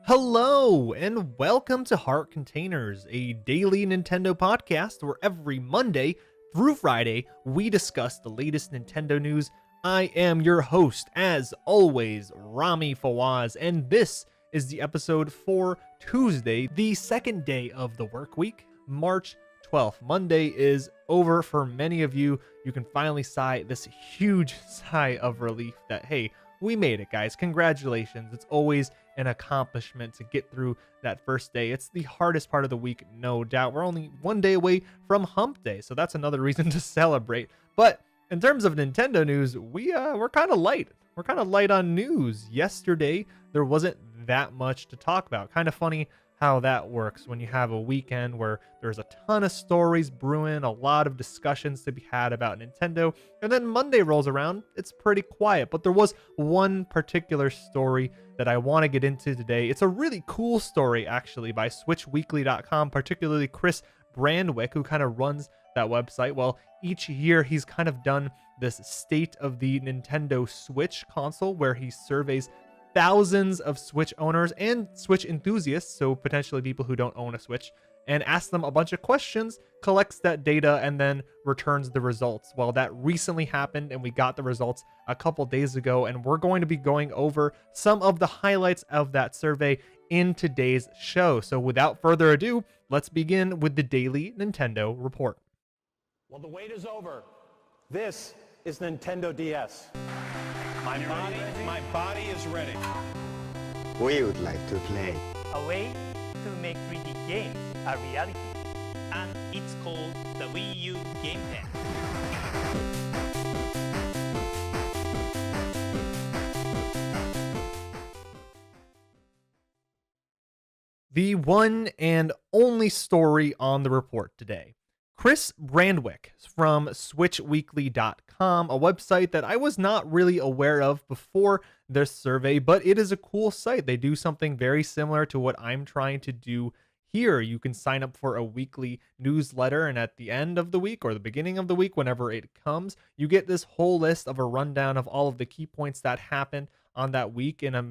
Hello, and welcome to Heart Containers, a daily Nintendo podcast where every Monday through Friday we discuss the latest Nintendo news. I am your host, as always, Rami Fawaz, and this is the episode for Tuesday, the second day of the work week, March 12th. Monday is over for many of you. You can finally sigh this huge sigh of relief that, hey, we made it, guys. Congratulations. It's always an accomplishment to get through that first day. It's the hardest part of the week, no doubt. We're only one day away from Hump Day, so that's another reason to celebrate. But in terms of Nintendo news, we're kind of light. We're kind of light on news. Yesterday, there wasn't that much to talk about. Kind of funny how that works when you have a weekend where there's a ton of stories brewing, a lot of discussions to be had about Nintendo, and then Monday rolls around, it's pretty quiet. But there was one particular story that I want to get into today. It's a really cool story, actually, by SwitchWeekly.com, particularly Chris Brandwick, who kind of runs that website. Well, each year he's kind of done this state of the Nintendo Switch console where he surveys thousands of Switch owners and Switch enthusiasts, so potentially people who don't own a Switch, and asks them a bunch of questions, collects that data, and then returns the results. Well, that recently happened, and we got the results a couple days ago, and we're going to be going over some of the highlights of that survey in today's show. So without further ado, let's begin with the Daily Nintendo Report. Well, the wait is over. This is Nintendo DS. My body is ready. We would like to play. A way to make 3D games a reality, and it's called the Wii U Game Pen. The one and only story on the report today. Chris Brandwick from SwitchWeekly.com, a website that I was not really aware of before this survey, but it is a cool site. They do something very similar to what I'm trying to do here. You can sign up for a weekly newsletter, and at the end of the week or the beginning of the week, whenever it comes, you get this whole list of a rundown of all of the key points that happened on that week in a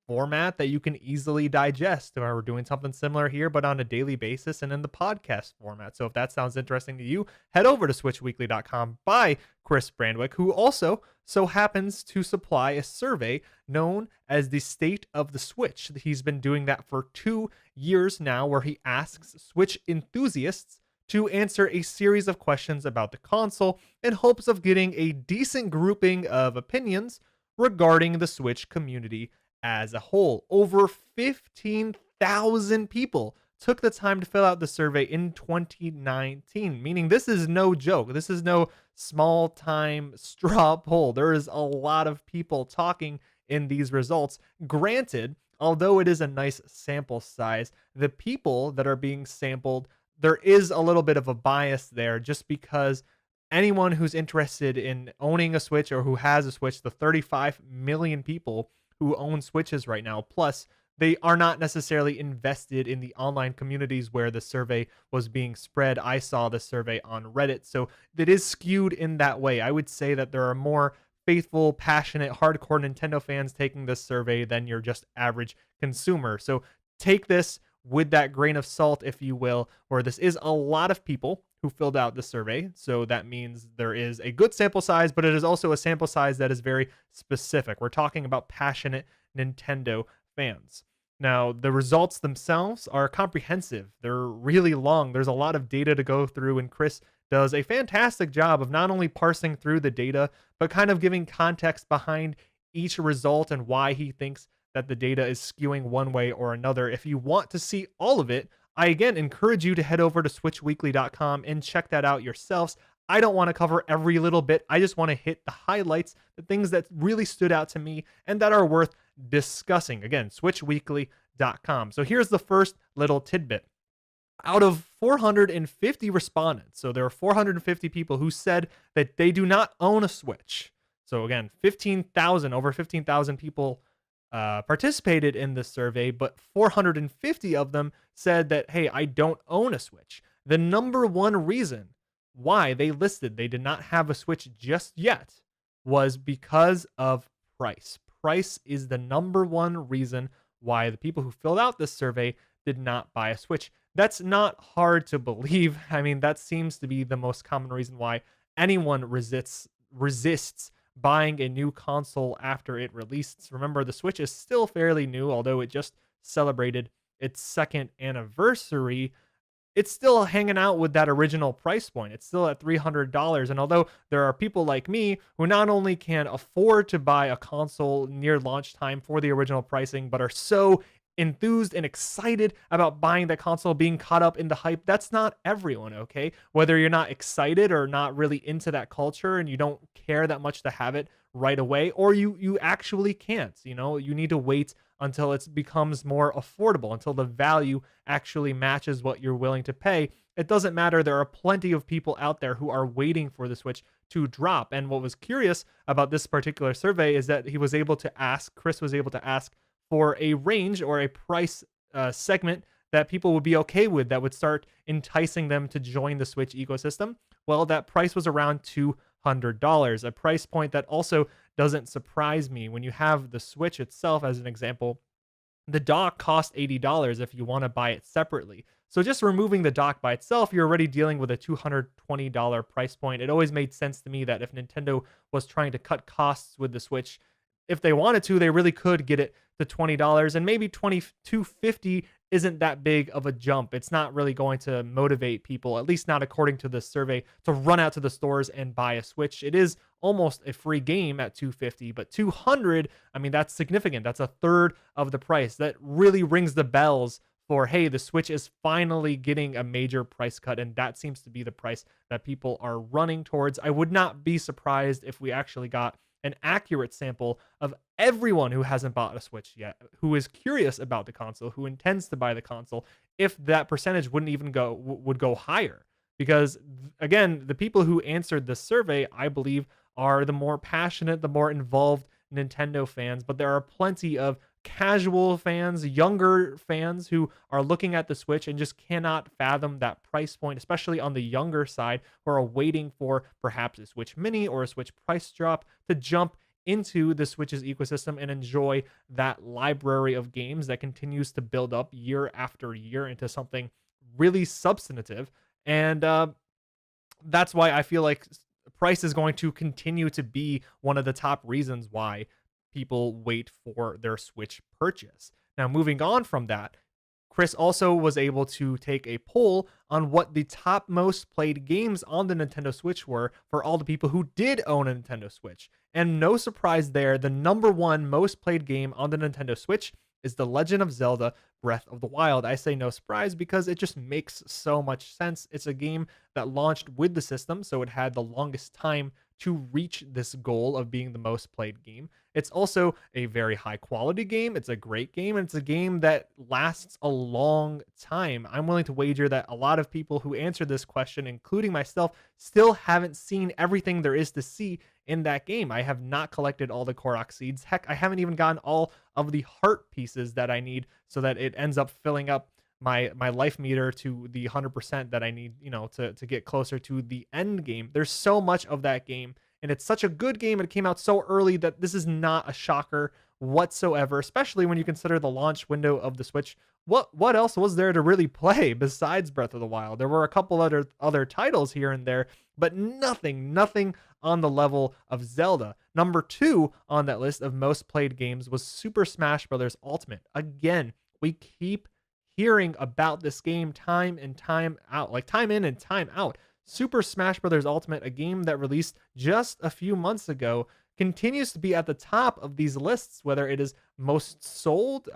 format that you can easily digest. We're doing something similar here, but on a daily basis and in the podcast format. So if that sounds interesting to you, head over to switchweekly.com by Chris Brandwick, who also so happens to supply a survey known as the State of the Switch. He's been doing that for 2 years now, where he asks Switch enthusiasts to answer a series of questions about the console in hopes of getting a decent grouping of opinions regarding the Switch community as a whole. Over 15,000 people took the time to fill out the survey in 2019, meaning this is no joke. This is no small time straw poll. There is a lot of people talking in these results. Granted, although it is a nice sample size, the people that are being sampled, there is a little bit of a bias there, just because anyone who's interested in owning a Switch or who has a Switch, the 35 million people who own Switches right now, plus they are not necessarily invested in the online communities where the survey was being spread. I saw the survey on Reddit, so it is skewed in that way. I would say that there are more faithful, passionate, hardcore Nintendo fans taking this survey than your just average consumer. So take this with that grain of salt, if you will, where this is a lot of people who filled out the survey. So that means there is a good sample size, but it is also a sample size that is very specific. We're talking about passionate Nintendo fans. Now, the results themselves are comprehensive. They're really long. There's a lot of data to go through, and Chris does a fantastic job of not only parsing through the data, but kind of giving context behind each result and why he thinks that the data is skewing one way or another. If you want to see all of it, I again encourage you to head over to switchweekly.com and check that out yourselves. I don't want to cover every little bit. I just want to hit the highlights, the things that really stood out to me and that are worth discussing. Again, switchweekly.com. So here's the first little tidbit. Out of 450 respondents, so there are 450 people who said that they do not own a Switch. So again, over 15,000 people participated in this survey, but 450 of them said that, hey, I don't own a Switch. The number one reason why they listed they did not have a Switch just yet was because of price. Price is the number one reason why the people who filled out this survey did not buy a Switch. That's not hard to believe. I mean, that seems to be the most common reason why anyone resists buying a new console after it released. Remember, the Switch is still fairly new, although it just celebrated its second anniversary. It's still hanging out with that original price point. It's still at $300. And although there are people like me who not only can afford to buy a console near launch time for the original pricing, but are so enthused and excited about buying that console, being caught up in the hype, that's not everyone, okay? Whether you're not excited or not really into that culture and you don't care that much to have it right away, or you actually can't, you need to wait until it becomes more affordable, until the value actually matches what you're willing to pay. It doesn't matter. There are plenty of people out there who are waiting for the Switch to drop. And what was curious about this particular survey is that Chris was able to ask for a range or a price segment that people would be okay with, that would start enticing them to join the Switch ecosystem. Well, that price was around $200, a price point that also doesn't surprise me. When you have the Switch itself, as an example, the dock costs $80 if you want to buy it separately. So just removing the dock by itself, you're already dealing with a $220 price point. It always made sense to me that if Nintendo was trying to cut costs with the Switch, if they wanted to, they really could get it to $20, and maybe $22.50 isn't that big of a jump. It's not really going to motivate people, at least not according to this survey, to run out to the stores and buy a Switch. It is almost a free game at $250, but $200, I mean, that's significant. That's a third of the price. That really rings the bells for, hey, the Switch is finally getting a major price cut, and that seems to be the price that people are running towards. I would not be surprised if we actually got an accurate sample of everyone who hasn't bought a Switch yet, who is curious about the console, who intends to buy the console, if that percentage would go higher. Because again, the people who answered this survey, I believe, are the more passionate, the more involved Nintendo fans, but there are plenty of casual fans, younger fans who are looking at the Switch and just cannot fathom that price point, especially on the younger side, who are waiting for perhaps a Switch Mini or a Switch price drop to jump into the Switch's ecosystem and enjoy that library of games that continues to build up year after year into something really substantive. And that's why I feel like price is going to continue to be one of the top reasons why people wait for their Switch purchase. Now, moving on from that, Chris also was able to take a poll on what the top most played games on the Nintendo Switch were for all the people who did own a Nintendo Switch. And no surprise there, the number one most played game on the Nintendo Switch is The Legend of Zelda Breath of the Wild. I say no surprise because it just makes so much sense. It's a game that launched with the system, so it had the longest time to reach this goal of being the most played game. It's also a very high quality game. It's a great game, and it's a game that lasts a long time. I'm willing to wager that a lot of people who answered this question, including myself, still haven't seen everything there is to see in that game. I have not collected all the Korok seeds. Heck, I haven't even gotten all of the heart pieces that I need so that it ends up filling up my life meter to the 100% that I need, to get closer to the end game. There's so much of that game, and it's such a good game, and it came out so early that this is not a shocker whatsoever, especially when you consider the launch window of the Switch. What else was there to really play besides Breath of the Wild? There were a couple other titles here and there, but nothing on the level of Zelda. Number 2 on that list of most played games was Super Smash Bros. Ultimate. Again, we keep hearing about this game time and time out, like time in and time out. Super Smash Bros. Ultimate, a game that released just a few months ago, continues to be at the top of these lists, whether it is most sold,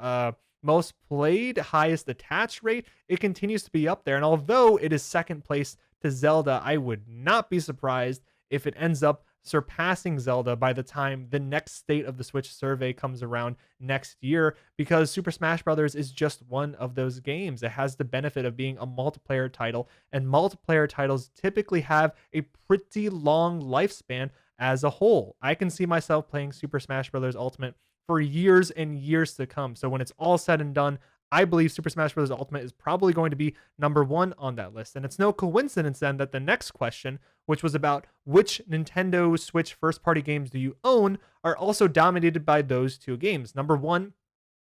most played, highest attach rate. It continues to be up there. And although it is second place to Zelda, I would not be surprised if it ends up surpassing Zelda by the time the next State of the Switch survey comes around next year, because Super Smash Bros. Is just one of those games. It has the benefit of being a multiplayer title, and multiplayer titles typically have a pretty long lifespan as a whole. I can see myself playing Super Smash Bros. Ultimate for years and years to come. So when it's all said and done, I believe Super Smash Bros. Ultimate is probably going to be number 1 on that list. And it's no coincidence then that the next question, which was about which Nintendo Switch first-party games do you own, are also dominated by those two games. Number 1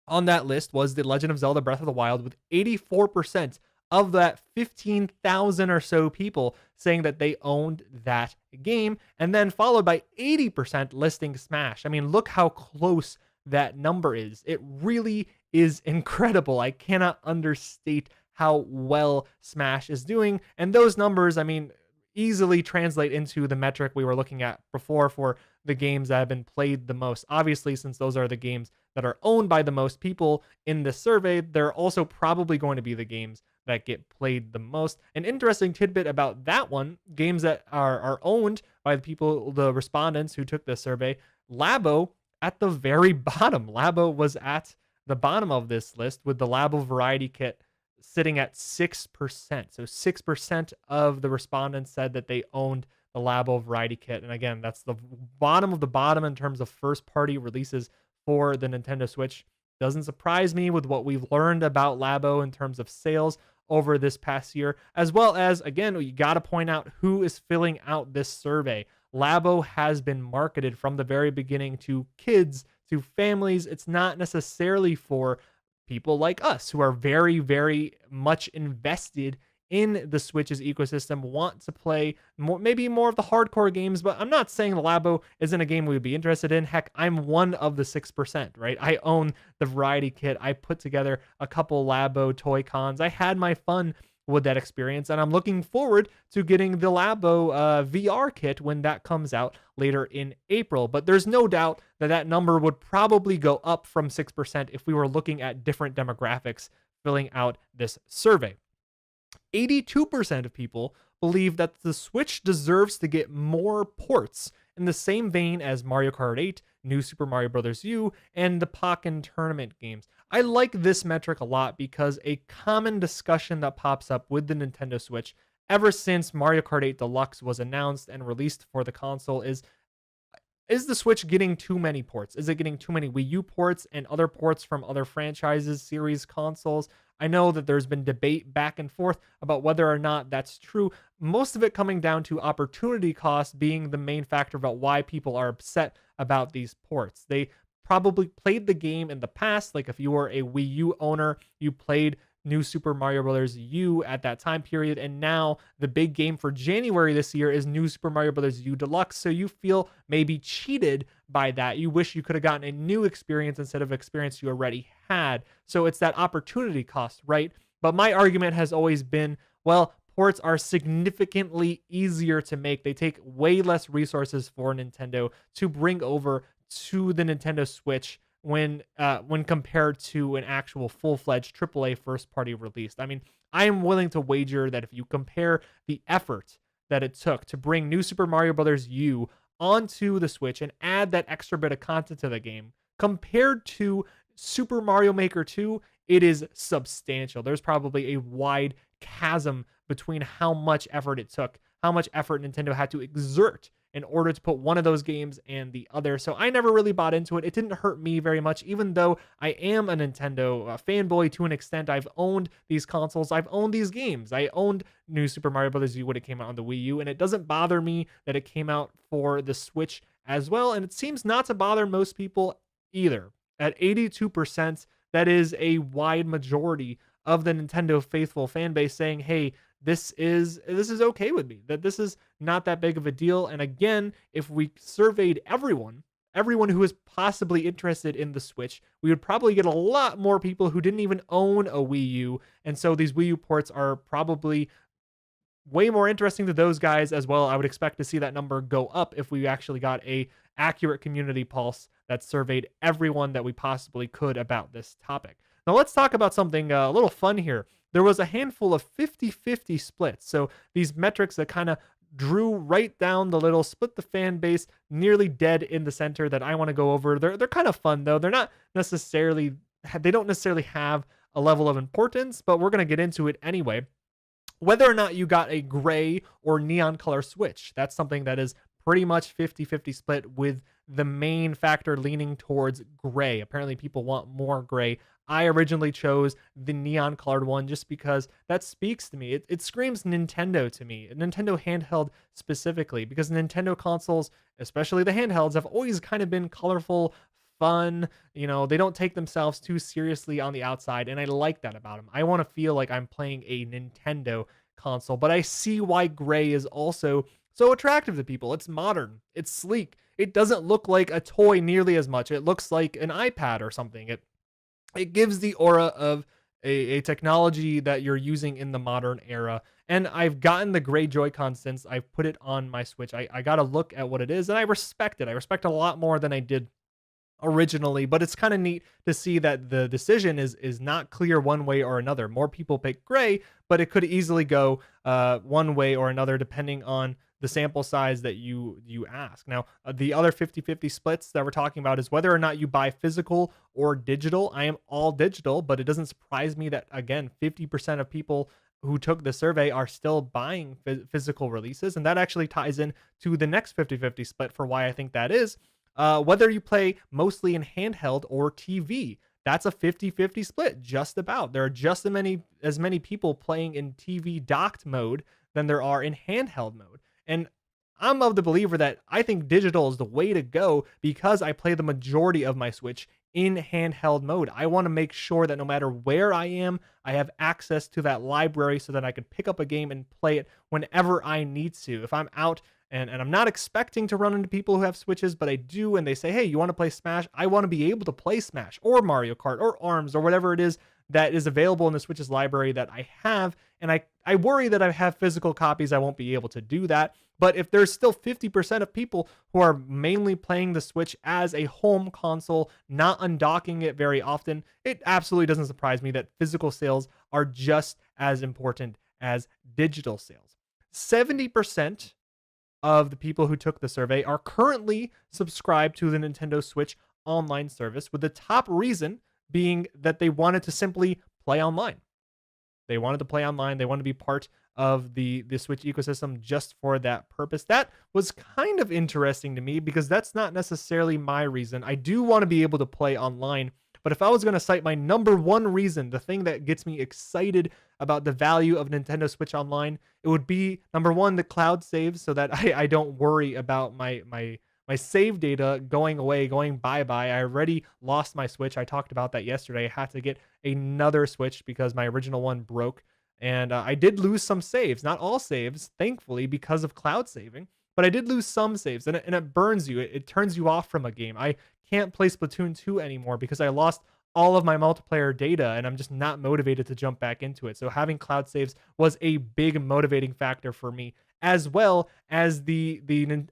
On that list was The Legend of Zelda Breath of the Wild, with 84% of that 15,000 or so people saying that they owned that game, and then followed by 80% listing Smash. I mean, look how close that number is. It really is incredible. I cannot understate how well Smash is doing. And those numbers, I mean, easily translate into the metric we were looking at before for the games that have been played the most. Obviously, since those are the games that are owned by the most people in this survey, they're also probably going to be the games that get played the most. An interesting tidbit about that one, games that are owned by the people, the respondents who took this survey, Labo at the very bottom. Labo was at the bottom of this list, with the Labo Variety Kit sitting at 6%. So 6% of the respondents said that they owned the Labo Variety Kit. And again, that's the bottom of the bottom in terms of first party releases for the Nintendo Switch. Doesn't surprise me with what we've learned about Labo in terms of sales over this past year, as well as, again, you got to point out who is filling out this survey. Labo has been marketed from the very beginning to kids, to families. It's not necessarily for people like us who are very, very much invested in the Switch's ecosystem, want to play more, maybe more of the hardcore games. But I'm not saying the Labo isn't a game we would be interested in. Heck, I'm one of the 6%, right? I own the Variety Kit. I put together a couple Labo toy cons. I had my fun with that experience, and I'm looking forward to getting the Labo VR kit when that comes out later in April. But there's no doubt that that number would probably go up from 6% if we were looking at different demographics filling out this survey. 82% of people believe that the Switch deserves to get more ports in the same vein as Mario Kart 8, New Super Mario Bros. U, and the Pokken Tournament games. I like this metric a lot because a common discussion that pops up with the Nintendo Switch ever since Mario Kart 8 Deluxe was announced and released for the console is the Switch getting too many ports? Is it getting too many Wii U ports and other ports from other franchises, series, consoles? I know that there's been debate back and forth about whether or not that's true. Most of it coming down to opportunity cost being the main factor about why people are upset about these ports. They probably played the game in the past. Like if you were a Wii U owner, you played New Super Mario Bros. U at that time period, and now the big game for January this year is New Super Mario Bros. U Deluxe, so you feel maybe cheated by that. You wish you could have gotten a new experience instead of experience you already had. So it's that opportunity cost, right? But my argument has always been, well, ports are significantly easier to make. They take way less resources for Nintendo to bring over to the Nintendo Switch when compared to an actual full-fledged AAA first-party release. I mean, I am willing to wager that if you compare the effort that it took to bring New Super Mario Bros. U onto the Switch and add that extra bit of content to the game, compared to Super Mario Maker 2, it is substantial. There's probably a wide chasm between how much effort it took, how much effort Nintendo had to exert in order to put one of those games and the other. So I never really bought into it. It didn't hurt me very much, even though I am a Nintendo fanboy to an extent. I've owned these consoles. I've owned these games. I owned New Super Mario Bros. U when it came out on the Wii U, and it doesn't bother me that it came out for the Switch as well. And it seems not to bother most people either. At 82%, that is a wide majority of the Nintendo faithful fan base saying, hey, this is okay with me, that this is not that big of a deal. And again, if we surveyed everyone who is possibly interested in the Switch, we would probably get a lot more people who didn't even own a Wii U. And so these Wii U ports are probably way more interesting to those guys as well. I would expect to see that number go up if we actually got a accurate community pulse that surveyed everyone that we possibly could about this topic. Now let's talk about something a little fun here. There was a handful of 50-50 splits. So these metrics that kind of drew right down the little, split the fan base nearly dead in the center that I want to go over. They're kind of fun though. They don't necessarily have a level of importance, but we're going to get into it anyway. Whether or not you got a gray or neon color Switch, that's something that is pretty much 50-50 split, with the main factor leaning towards gray. Apparently people want more gray. I originally chose the neon colored one just because that speaks to me. It screams Nintendo to me, Nintendo handheld specifically, because Nintendo consoles, especially the handhelds, have always kind of been colorful, fun. They don't take themselves too seriously on the outside, and I like that about them. I want to feel like I'm playing a Nintendo console, but I see why gray is also so attractive to people. It's modern, it's sleek. It doesn't look like a toy nearly as much. It looks like an iPad or something. It gives the aura of a technology that you're using in the modern era. And I've gotten the gray Joy-Con since I've put it on my Switch. I got to look at what it is, and I respect it. I respect it a lot more than I did originally, but it's kind of neat to see that the decision is not clear one way or another. More people pick gray, but it could easily go one way or another depending on the sample size that you ask. Now, the other 50-50 splits that we're talking about is whether or not you buy physical or digital. I am all digital, but it doesn't surprise me that, again, 50% of people who took the survey are still buying physical releases, and that actually ties in to the next 50-50 split for why I think that is. Whether you play mostly in handheld or TV, that's a 50-50 split, just about. There are just as many people playing in TV docked mode than there are in handheld mode. And I'm of the believer that I think digital is the way to go because I play the majority of my Switch in handheld mode. I want to make sure that no matter where I am, I have access to that library so that I can pick up a game and play it whenever I need to. If I'm out and I'm not expecting to run into people who have Switches, but I do, and they say, hey, you want to play Smash? I want to be able to play Smash or Mario Kart or ARMS or whatever it is that is available in the Switch's library that I have. And I worry that I have physical copies, I won't be able to do that. But if there's still 50% of people who are mainly playing the Switch as a home console, not undocking it very often, it absolutely doesn't surprise me that physical sales are just as important as digital sales. 70% of the people who took the survey are currently subscribed to the Nintendo Switch online service, with the top reason being that they wanted to simply play online. They wanted to play online. They wanted to be part of the Switch ecosystem just for that purpose. That was kind of interesting to me because that's not necessarily my reason. I do want to be able to play online, but if I was going to cite my number one reason, the thing that gets me excited about the value of Nintendo Switch Online, it would be number one, the cloud saves, so that I don't worry about my save data going away, going bye-bye. I already lost my Switch. I talked about that yesterday. I had to get another Switch because my original one broke. And I did lose some saves, not all saves, thankfully, because of cloud saving. But I did lose some saves, and it burns you. It turns you off from a game. I can't play Splatoon 2 anymore because I lost all of my multiplayer data, and I'm just not motivated to jump back into it. So having cloud saves was a big motivating factor for me, as well as the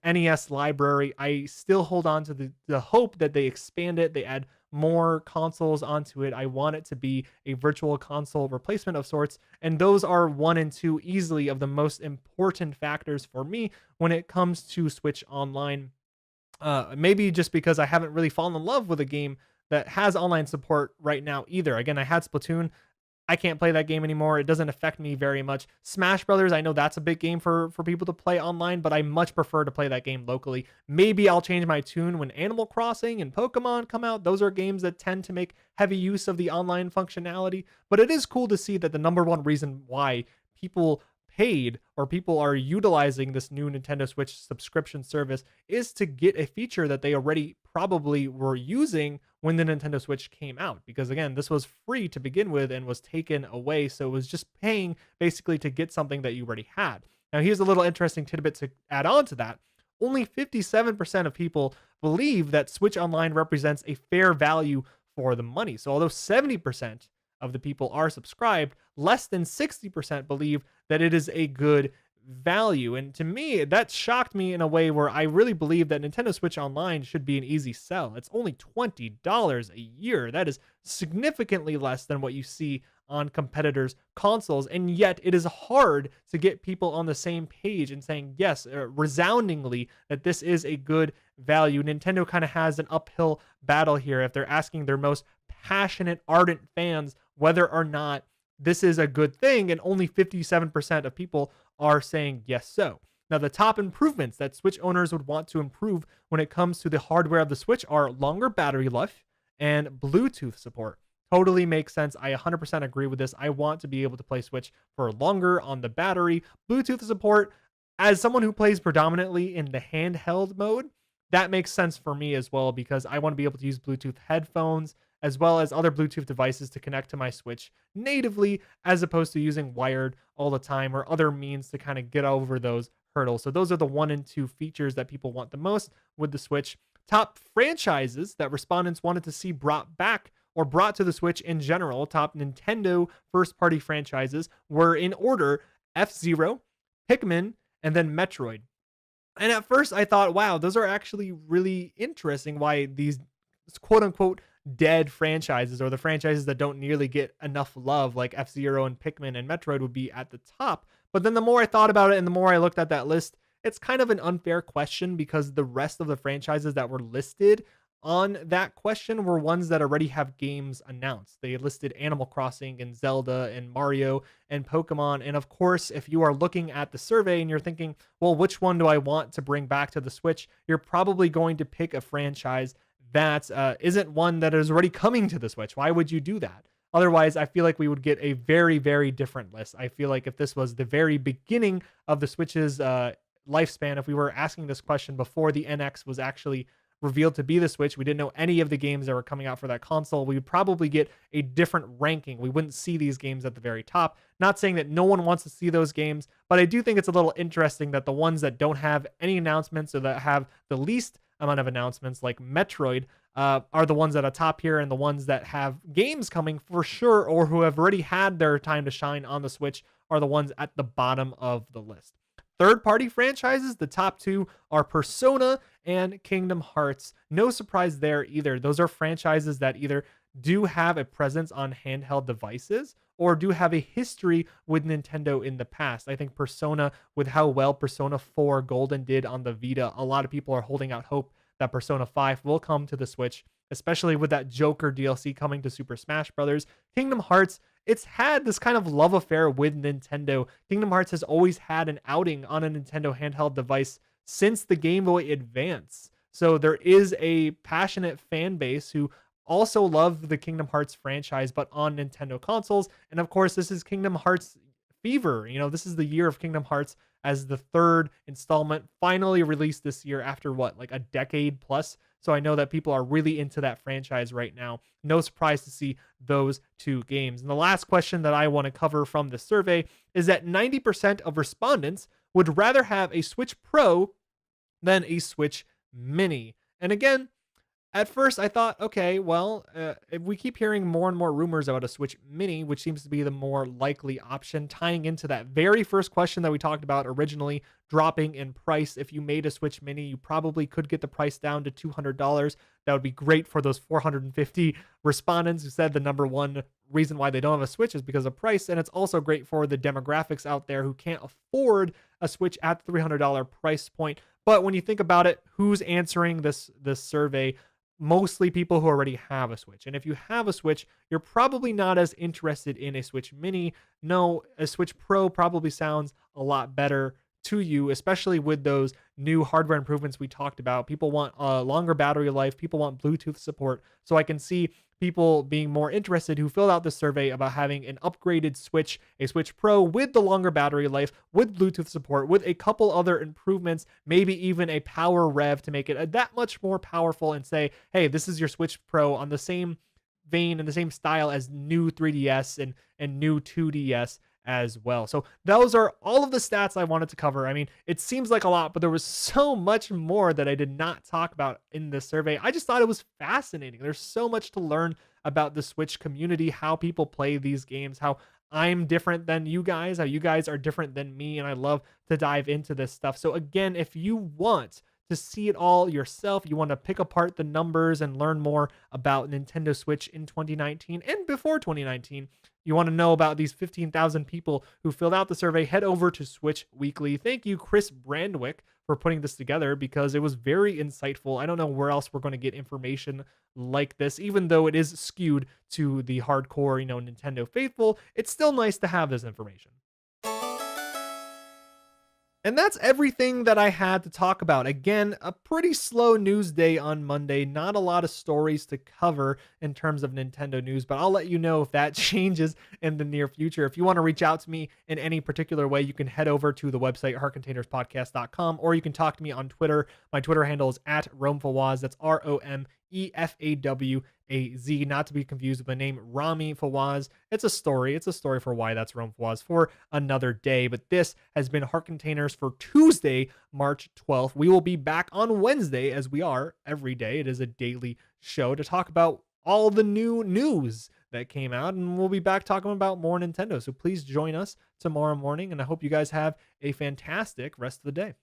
NES library. I still hold on to the hope that they expand it, they add more consoles onto it. I want it to be a virtual console replacement of sorts, and those are 1 and 2 easily of the most important factors for me when it comes to Switch Online. Maybe just because I haven't really fallen in love with a game that has online support right now either. Again, I had Splatoon. I can't play that game anymore. It doesn't affect me very much. Smash Brothers, I know that's a big game for people to play online, but I much prefer to play that game locally. Maybe I'll change my tune when Animal Crossing and Pokemon come out. Those are games that tend to make heavy use of the online functionality, but it is cool to see that the number one reason why people paid or people are utilizing this new Nintendo Switch subscription service is to get a feature that they already probably were using when the Nintendo Switch came out, because again, this was free to begin with and was taken away, so it was just paying basically to get something that you already had. Now here's a little interesting tidbit to add on to that. Only 57% of people believe that Switch Online represents a fair value for the money. So although 70% of the people are subscribed, less than 60% believe that it is a good value. And to me, that shocked me in a way where I really believe that Nintendo Switch Online should be an easy sell. It's only $20 a year. That is significantly less than what you see on competitors' consoles, and yet it is hard to get people on the same page and saying yes, resoundingly, that this is a good value. Nintendo kind of has an uphill battle here if they're asking their most passionate, ardent fans whether or not this is a good thing, and only 57% of people are saying yes so. Now, the top improvements that Switch owners would want to improve when it comes to the hardware of the Switch are longer battery life and Bluetooth support. Totally makes sense. I 100% agree with this. I want to be able to play Switch for longer on the battery. Bluetooth support, as someone who plays predominantly in the handheld mode, that makes sense for me as well because I want to be able to use Bluetooth headphones as well as other Bluetooth devices to connect to my Switch natively as opposed to using wired all the time or other means to kind of get over those hurdles. So those are the 1 and 2 features that people want the most with the Switch. Top franchises that respondents wanted to see brought back or brought to the Switch in general, top Nintendo first party franchises were in order F-Zero, Pikmin, and then Metroid. And at first I thought, wow, those are actually really interesting why these quote unquote dead franchises or the franchises that don't nearly get enough love like F-Zero and Pikmin and Metroid would be at the top. But then the more I thought about it and the more I looked at that list, it's kind of an unfair question because the rest of the franchises that were listed on that question were ones that already have games announced. They listed Animal Crossing and Zelda and Mario and Pokemon. And of course, if you are looking at the survey and you're thinking, well, which one do I want to bring back to the Switch? You're probably going to pick a franchise that isn't one that is already coming to the Switch. Why would you do that? Otherwise, I feel like we would get a very, very different list. I feel like if this was the very beginning of the Switch's lifespan, if we were asking this question before the NX was actually revealed to be the Switch, we didn't know any of the games that were coming out for that console, we would probably get a different ranking. We wouldn't see these games at the very top. Not saying that no one wants to see those games, but I do think it's a little interesting that the ones that don't have any announcements or that have the least amount of announcements, like Metroid, are the ones that are top here, and the ones that have games coming for sure or who have already had their time to shine on the Switch are the ones at the bottom of the list. Third-party franchises, the top 2 are Persona and Kingdom Hearts. No surprise there either. Those are franchises that either do have a presence on handheld devices or do have a history with Nintendo in the past. I think Persona, with how well Persona 4 Golden did on the Vita, a lot of people are holding out hope that Persona 5 will come to the Switch, especially with that Joker DLC coming to Super Smash Bros. Kingdom Hearts, it's had this kind of love affair with Nintendo. Kingdom Hearts has always had an outing on a Nintendo handheld device since the Game Boy Advance. So there is a passionate fan base who also love the Kingdom Hearts franchise, but on Nintendo consoles. And of course, this is Kingdom Hearts fever. You know, this is the year of Kingdom Hearts as the 3rd installment finally released this year after what, like a decade plus. So I know that people are really into that franchise right now. No surprise to see those 2 games. And the last question that I want to cover from the survey is that 90% of respondents would rather have a Switch Pro than a Switch Mini. And again, at first I thought, okay, well, if we keep hearing more and more rumors about a Switch Mini, which seems to be the more likely option, tying into that very first question that we talked about originally, dropping in price. If you made a Switch Mini, you probably could get the price down to $200. That would be great for those 450 respondents who said the number one reason why they don't have a Switch is because of price. And it's also great for the demographics out there who can't afford a Switch at the $300 price point. But when you think about it, who's answering this survey? Mostly people who already have a Switch. And if you have a Switch, you're probably not as interested in a Switch Mini. No, a Switch Pro probably sounds a lot better to you, especially with those new hardware improvements we talked about. People want a longer battery life. People want Bluetooth support. So I can see people being more interested who filled out the survey about having an upgraded Switch, a Switch Pro with the longer battery life, with Bluetooth support, with a couple other improvements, maybe even a power rev to make it that much more powerful and say, hey, this is your Switch Pro on the same vein and the same style as new 3DS and new 2DS as well. So those are all of the stats I wanted to cover. I mean, it seems like a lot, but there was so much more that I did not talk about in this survey. I just thought it was fascinating. There's so much to learn about the Switch community, how people play these games, how I'm different than you guys, how you guys are different than me, and I love to dive into this stuff. So again, if you want to see it all yourself, you want to pick apart the numbers and learn more about Nintendo Switch in 2019 and before 2019, you want to know about these 15,000 people who filled out the survey, head over to Switch Weekly. Thank you, Chris Brandwick, for putting this together because it was very insightful. I don't know where else we're going to get information like this, even though it is skewed to the hardcore, Nintendo faithful. It's still nice to have this information. And that's everything that I had to talk about. Again, a pretty slow news day on Monday. Not a lot of stories to cover in terms of Nintendo news, but I'll let you know if that changes in the near future. If you want to reach out to me in any particular way, you can head over to the website heartcontainerspodcast.com, or you can talk to me on Twitter. My Twitter handle is @RomeFawaz. That's ROMEFAWAZ, not to be confused with the name Rami Fawaz. It's a story. It's a story for why that's Rome Fawaz for another day. But this has been Heart Containers for Tuesday, March 12th. We will be back on Wednesday, as we are every day. It is a daily show to talk about all the new news that came out, and we'll be back talking about more Nintendo. So please join us tomorrow morning, and I hope you guys have a fantastic rest of the day.